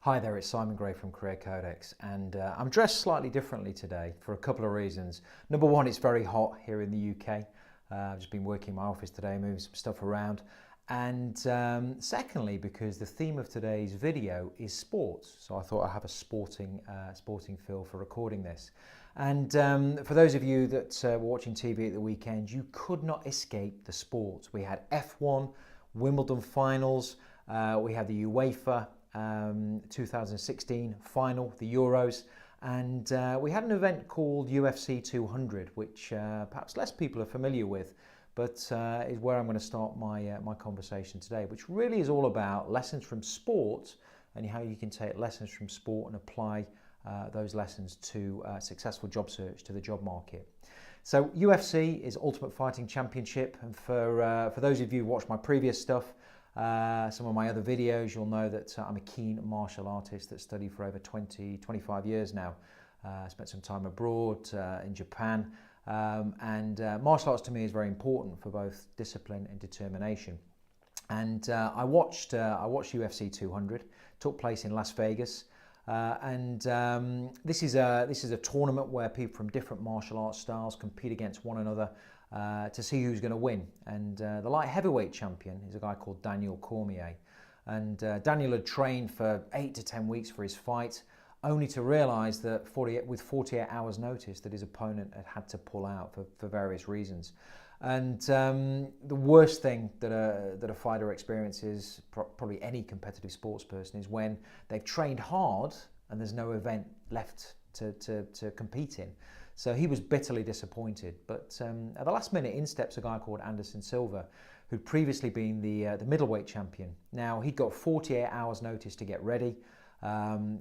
Hi there, it's Simon Gray from Career Codex, and I'm dressed slightly differently today for a couple of reasons. Number one, it's very hot here in the UK. I've just been working in my office today, moving some stuff around. And secondly, because the theme of today's video is sports, so I thought I'd have a sporting feel for recording this. And for those of you that were watching TV at the weekend, you could not escape the sports. We had F1, Wimbledon finals, we had the UEFA 2016 final, the Euros, and we had an event called UFC 200, which perhaps less people are familiar with, but is where I'm going to start my conversation today, which really is all about lessons from sport and how you can take lessons from sport and apply those lessons to successful job search, to the job market. So UFC is Ultimate Fighting Championship, and for those of you who watched my previous stuff, some of my other videos, you'll know that I'm a keen martial artist that studied for over 25 years now. Spent some time abroad in Japan, and martial arts to me is very important for both discipline and determination. And I watched UFC 200. It took place in Las Vegas, and this is a tournament where people from different martial arts styles compete against one another to see who's going to win. And the light heavyweight champion is a guy called Daniel Cormier. And Daniel had trained for 8 to 10 weeks for his fight, only to realise that with 48 hours notice that his opponent had to pull out for various reasons. And the worst thing that a fighter experiences, probably any competitive sports person, is when they've trained hard and there's no event left to compete in. So he was bitterly disappointed, but at the last minute in steps a guy called Anderson Silva, who'd previously been the middleweight champion. Now he'd got 48 hours notice to get ready.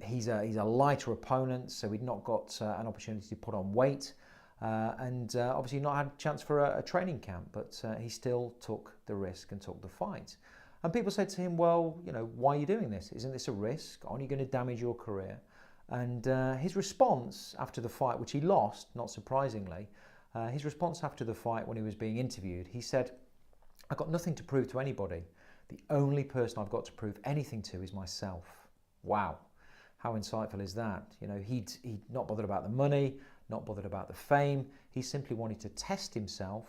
He's a lighter opponent, so he'd not got an opportunity to put on weight, and obviously not had a chance for a training camp, but he still took the risk and took the fight. And people said to him, well, you know, why are you doing this? Isn't this a risk? Aren't you going to damage your career? And his response after the fight, which he lost, not surprisingly, his response after the fight when he was being interviewed, he said, I've got nothing to prove to anybody. The only person I've got to prove anything to is myself. Wow. How insightful is that? You know, he'd not bothered about the money, not bothered about the fame. He simply wanted to test himself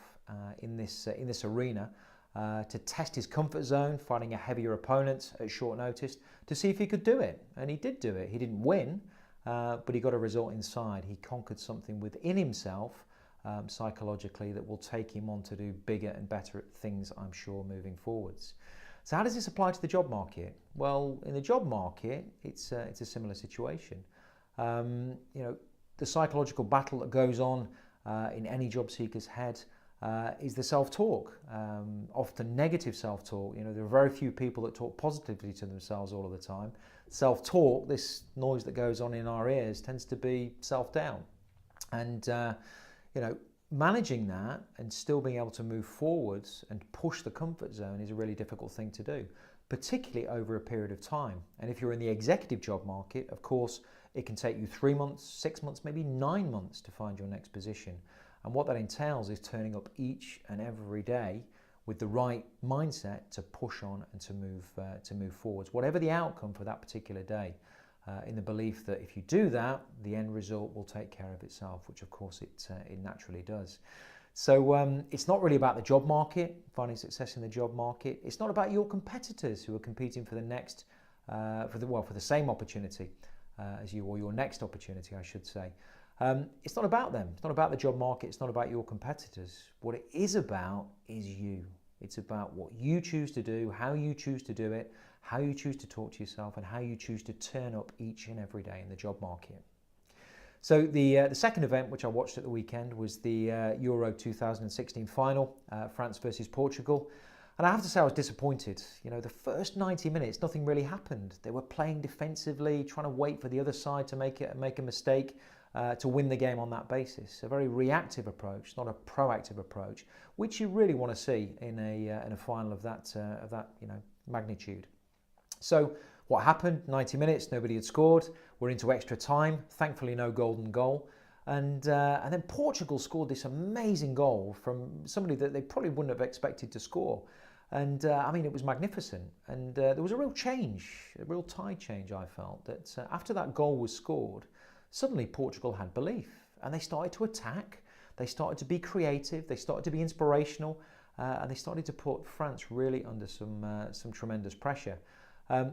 in this arena, to test his comfort zone, fighting a heavier opponent at short notice, to see if he could do it. And he did do it. He didn't win, but he got a result inside. He conquered something within himself, psychologically, that will take him on to do bigger and better things, I'm sure, moving forwards. So how does this apply to the job market? Well, in the job market, it's a similar situation. You know, the psychological battle that goes on in any job seeker's head is the self-talk, often negative self-talk. You know, there are very few people that talk positively to themselves all of the time. Self-talk, this noise that goes on in our ears, tends to be self-doubt. And, you know, managing that and still being able to move forwards and push the comfort zone is a really difficult thing to do, particularly over a period of time. And if you're in the executive job market, of course, it can take you 3 months, 6 months, maybe 9 months to find your next position. And what that entails is turning up each and every day with the right mindset to push on and to move forwards, whatever the outcome for that particular day, in the belief that if you do that, the end result will take care of itself, which of course it naturally does. So it's not really about the job market, finding success in the job market. It's not about your competitors who are competing for the next, for the same opportunity as you, or your next opportunity, I should say. It's not about them. It's not about the job market. It's not about your competitors. What it is about is you. It's about what you choose to do, how you choose to do it, how you choose to talk to yourself, and how you choose to turn up each and every day in the job market. So the second event, which I watched at the weekend, was the Euro 2016 final, France versus Portugal. And I have to say I was disappointed. You know, the first 90 minutes, nothing really happened. They were playing defensively, trying to wait for the other side to make a mistake, to win the game on that basis. A very reactive approach, not a proactive approach, which you really want to see in a final of that magnitude. So what happened? 90 minutes, nobody had scored. We're into extra time. Thankfully, no golden goal. And then Portugal scored this amazing goal from somebody that they probably wouldn't have expected to score. And I mean, it was magnificent. And there was a real change, a real tide change, I felt, that after that goal was scored, suddenly Portugal had belief and they started to attack. They started to be creative. They started to be inspirational. And they started to put France really under some tremendous pressure.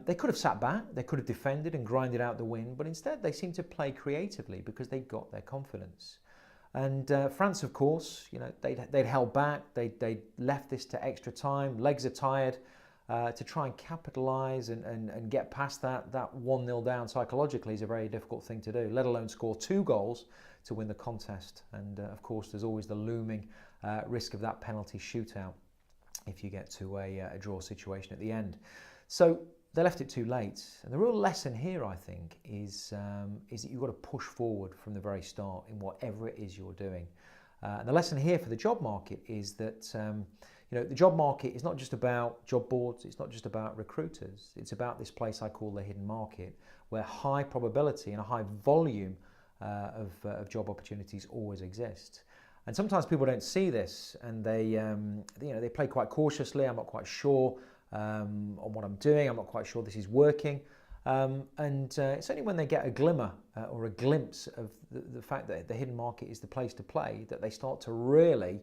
They could have sat back, they could have defended and grinded out the win, but instead they seemed to play creatively because they got their confidence. And France, of course, they'd held back, they'd left this to extra time, legs are tired, to try and capitalise and get past that 1-0 down psychologically is a very difficult thing to do, let alone score 2 goals to win the contest. And of course, there's always the looming risk of that penalty shootout if you get to a draw situation at the end. So they left it too late. And the real lesson here, I think, is that you've got to push forward from the very start in whatever it is you're doing. And the lesson here for the job market is that the job market is not just about job boards, it's not just about recruiters, it's about this place I call the hidden market, where high probability and a high volume of job opportunities always exist. And sometimes people don't see this, and they play quite cautiously. I'm not quite sure on what I'm doing. I'm not quite sure this is working. And it's only when they get a glimmer or a glimpse of the fact that the hidden market is the place to play that they start to really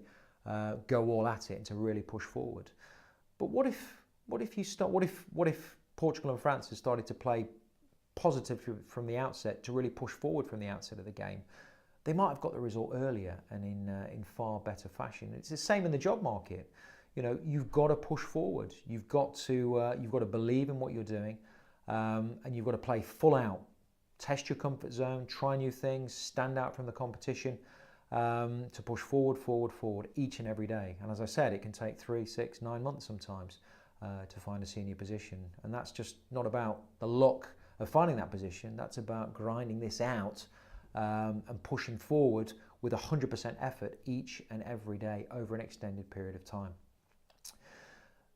go all at it and to really push forward. But what if Portugal and France had started to play positive from the outset, to really push forward from the outset of the game? They might have got the result earlier and in far better fashion. It's the same in the job market. You've got to push forward. You've got to believe in what you're doing, and you've got to play full out. Test your comfort zone, try new things, stand out from the competition, to push forward each and every day. And as I said, it can take 3, 6, 9 months sometimes to find a senior position. And that's just not about the luck of finding that position. That's about grinding this out and pushing forward with 100% effort each and every day over an extended period of time.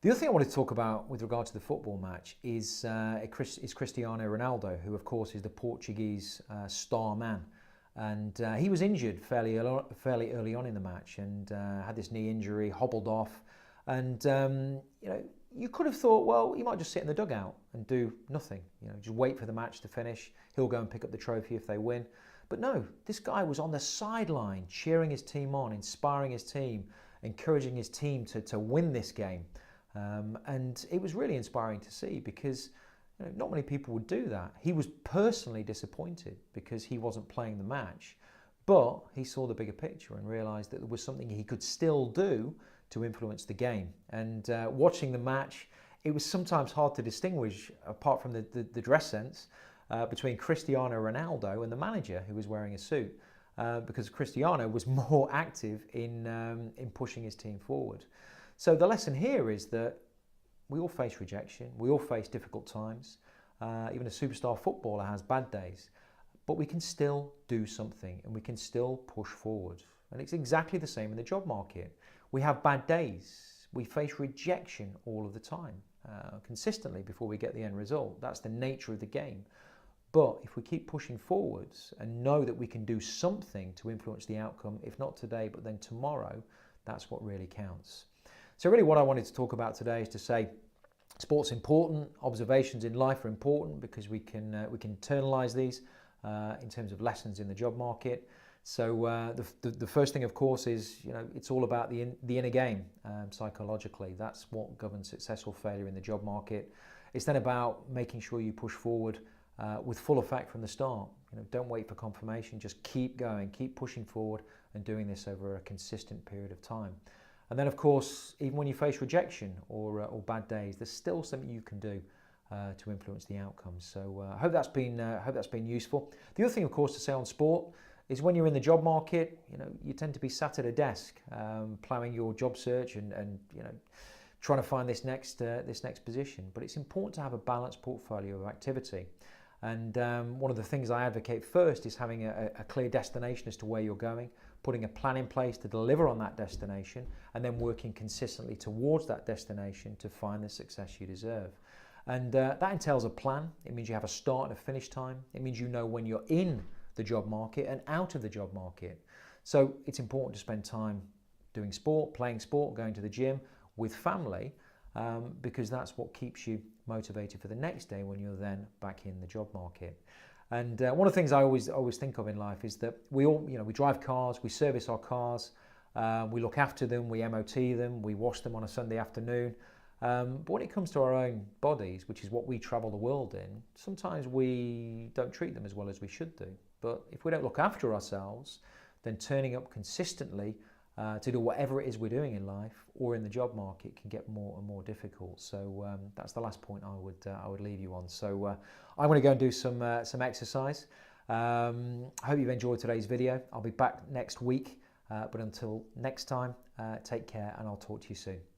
The other thing I wanted to talk about with regard to the football match is Cristiano Ronaldo, who of course is the Portuguese star man. And he was injured fairly early on in the match and had this knee injury, hobbled off. And you could have thought, well, he might just sit in the dugout and do nothing. Just wait for the match to finish. He'll go and pick up the trophy if they win. But no, this guy was on the sideline, cheering his team on, inspiring his team, encouraging his team to win this game. And it was really inspiring to see because not many people would do that. He was personally disappointed because he wasn't playing the match, but he saw the bigger picture and realised that there was something he could still do to influence the game. And watching the match, it was sometimes hard to distinguish, apart from the dress sense, between Cristiano Ronaldo and the manager, who was wearing a suit, because Cristiano was more active in pushing his team forward. So the lesson here is that we all face rejection, we all face difficult times. Even a superstar footballer has bad days, but we can still do something and we can still push forward. And it's exactly the same in the job market. We have bad days, we face rejection all of the time, consistently before we get the end result. That's the nature of the game. But if we keep pushing forwards and know that we can do something to influence the outcome, if not today, but then tomorrow, that's what really counts. So really what I wanted to talk about today is to say sport's important, observations in life are important because we can internalise these in terms of lessons in the job market. So the first thing, of course, is it's all about the inner game psychologically. That's what governs successful failure in the job market. It's then about making sure you push forward with full effect from the start. Don't wait for confirmation. Just keep going, keep pushing forward, and doing this over a consistent period of time. And then, of course, even when you face rejection or bad days, there's still something you can do to influence the outcome. So I hope that's been useful. The other thing, of course, to say on sport is when you're in the job market, you tend to be sat at a desk, ploughing your job search and trying to find this next position. But it's important to have a balanced portfolio of activity. And one of the things I advocate first is having a clear destination as to where you're going, putting a plan in place to deliver on that destination, and then working consistently towards that destination to find the success you deserve. And that entails a plan. It means you have a start and a finish time. It means you know when you're in the job market and out of the job market. So it's important to spend time doing sport, playing sport, going to the gym, with family, because that's what keeps you motivated for the next day when you're then back in the job market. And one of the things I always think of in life is that we all, we drive cars, we service our cars, we look after them, we MOT them, we wash them on a Sunday afternoon. But when it comes to our own bodies, which is what we travel the world in, sometimes we don't treat them as well as we should do. But if we don't look after ourselves, then turning up consistently to do whatever it is we're doing in life or in the job market can get more and more difficult. So that's the last point I would leave you on. So I'm going to go and do some exercise. I hope you've enjoyed today's video. I'll be back next week, but until next time, take care and I'll talk to you soon.